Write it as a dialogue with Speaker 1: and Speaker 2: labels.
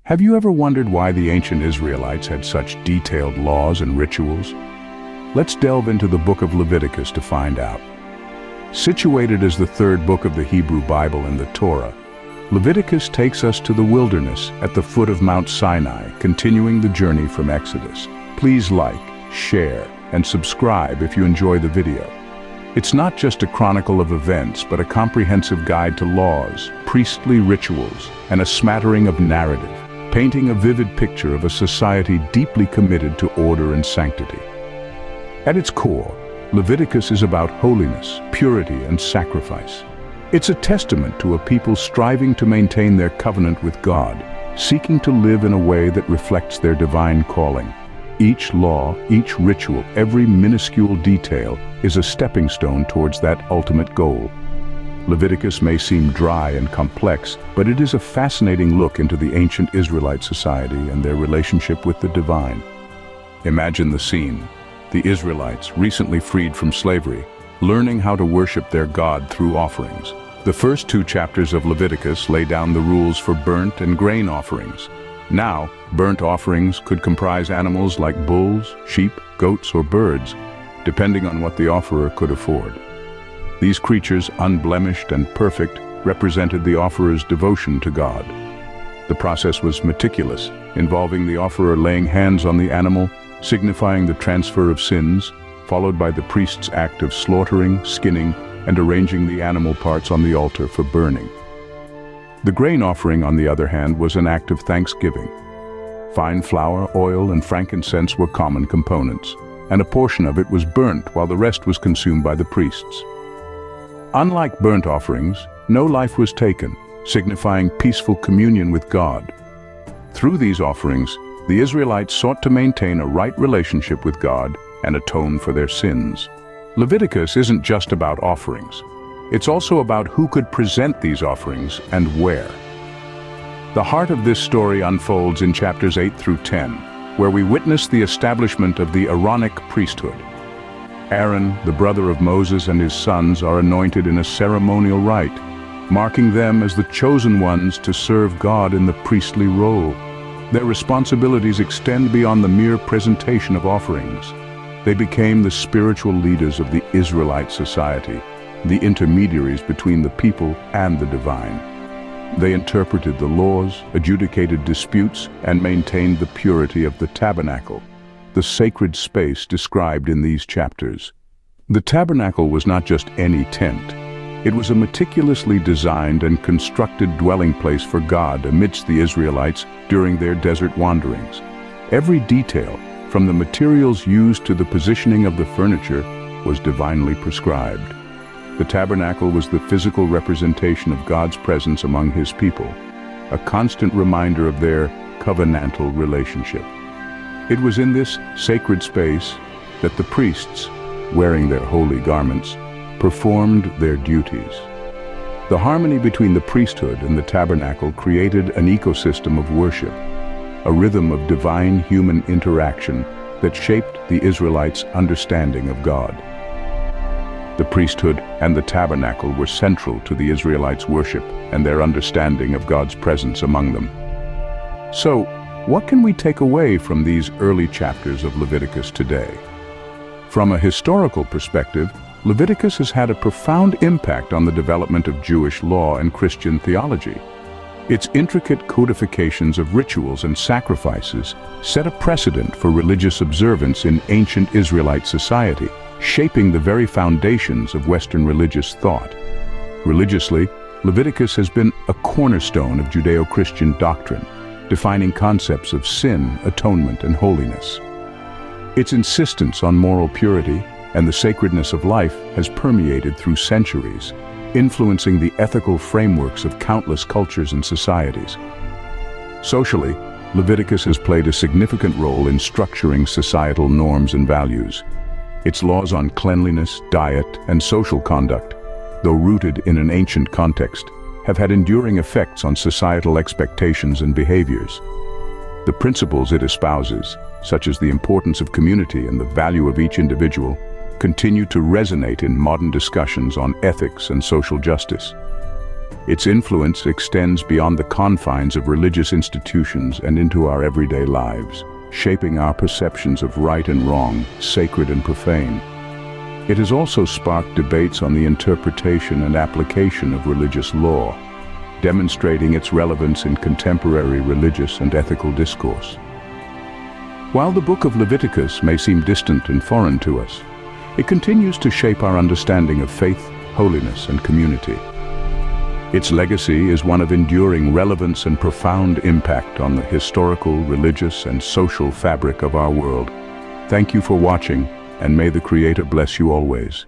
Speaker 1: Have you ever wondered why the ancient Israelites had such detailed laws and rituals? Let's delve into the book of Leviticus to find out. Situated as the third book of the Hebrew Bible and the Torah, Leviticus takes us to the wilderness at the foot of Mount Sinai, continuing the journey from Exodus. Please like, share, and subscribe if you enjoy the video. It's not just a chronicle of events, but a comprehensive guide to laws, priestly rituals, and a smattering of narrative, painting a vivid picture of a society deeply committed to order and sanctity. At its core, Leviticus is about holiness, purity, and sacrifice. It's a testament to a people striving to maintain their covenant with God, seeking to live in a way that reflects their divine calling. Each law, each ritual, every minuscule detail is a stepping stone towards that ultimate goal. Leviticus may seem dry and complex, but it is a fascinating look into the ancient Israelite society and their relationship with the divine. Imagine the scene. The Israelites, recently freed from slavery, learning how to worship their God through offerings. The first two chapters of Leviticus lay down the rules for burnt and grain offerings. Now, burnt offerings could comprise animals like bulls, sheep, goats, or birds, depending on what the offerer could afford. These creatures, unblemished and perfect, represented the offerer's devotion to God. The process was meticulous, involving the offerer laying hands on the animal, signifying the transfer of sins, followed by the priest's act of slaughtering, skinning, and arranging the animal parts on the altar for burning. The grain offering, on the other hand, was an act of thanksgiving. Fine flour, oil, and frankincense were common components, and a portion of it was burnt while the rest was consumed by the priests. Unlike burnt offerings, no life was taken, signifying peaceful communion with God. Through these offerings, the Israelites sought to maintain a right relationship with God and atone for their sins. Leviticus isn't just about offerings. It's also about who could present these offerings and where. The heart of this story unfolds in chapters 8 through 10, where we witness the establishment of the Aaronic priesthood. Aaron, the brother of Moses, and his sons are anointed in a ceremonial rite, marking them as the chosen ones to serve God in the priestly role. Their responsibilities extend beyond the mere presentation of offerings. They became the spiritual leaders of the Israelite society, the intermediaries between the people and the divine. They interpreted the laws, adjudicated disputes, and maintained the purity of the tabernacle, the sacred space described in these chapters. The tabernacle was not just any tent. It was a meticulously designed and constructed dwelling place for God amidst the Israelites during their desert wanderings. Every detail, from the materials used to the positioning of the furniture, was divinely prescribed. The tabernacle was the physical representation of God's presence among His people, a constant reminder of their covenantal relationship. It was in this sacred space that the priests, wearing their holy garments, performed their duties. The harmony between the priesthood and the tabernacle created an ecosystem of worship, a rhythm of divine human interaction that shaped the Israelites' understanding of God. The priesthood and the tabernacle were central to the Israelites' worship and their understanding of God's presence among them. So, what can we take away from these early chapters of Leviticus today? From a historical perspective, Leviticus has had a profound impact on the development of Jewish law and Christian theology. Its intricate codifications of rituals and sacrifices set a precedent for religious observance in ancient Israelite society, shaping the very foundations of Western religious thought. Religiously, Leviticus has been a cornerstone of Judeo-Christian doctrine, defining concepts of sin, atonement, and holiness. Its insistence on moral purity and the sacredness of life has permeated through centuries, influencing the ethical frameworks of countless cultures and societies. Socially, Leviticus has played a significant role in structuring societal norms and values. Its laws on cleanliness, diet, and social conduct, though rooted in an ancient context, have had enduring effects on societal expectations and behaviors. The principles it espouses, such as the importance of community and the value of each individual, continue to resonate in modern discussions on ethics and social justice. Its influence extends beyond the confines of religious institutions and into our everyday lives, shaping our perceptions of right and wrong, sacred and profane. It has also sparked debates on the interpretation and application of religious law, demonstrating its relevance in contemporary religious and ethical discourse. While the book of Leviticus may seem distant and foreign to us, it continues to shape our understanding of faith, holiness, and community. Its legacy is one of enduring relevance and profound impact on the historical, religious, and social fabric of our world. Thank you for watching, and may the Creator bless you always.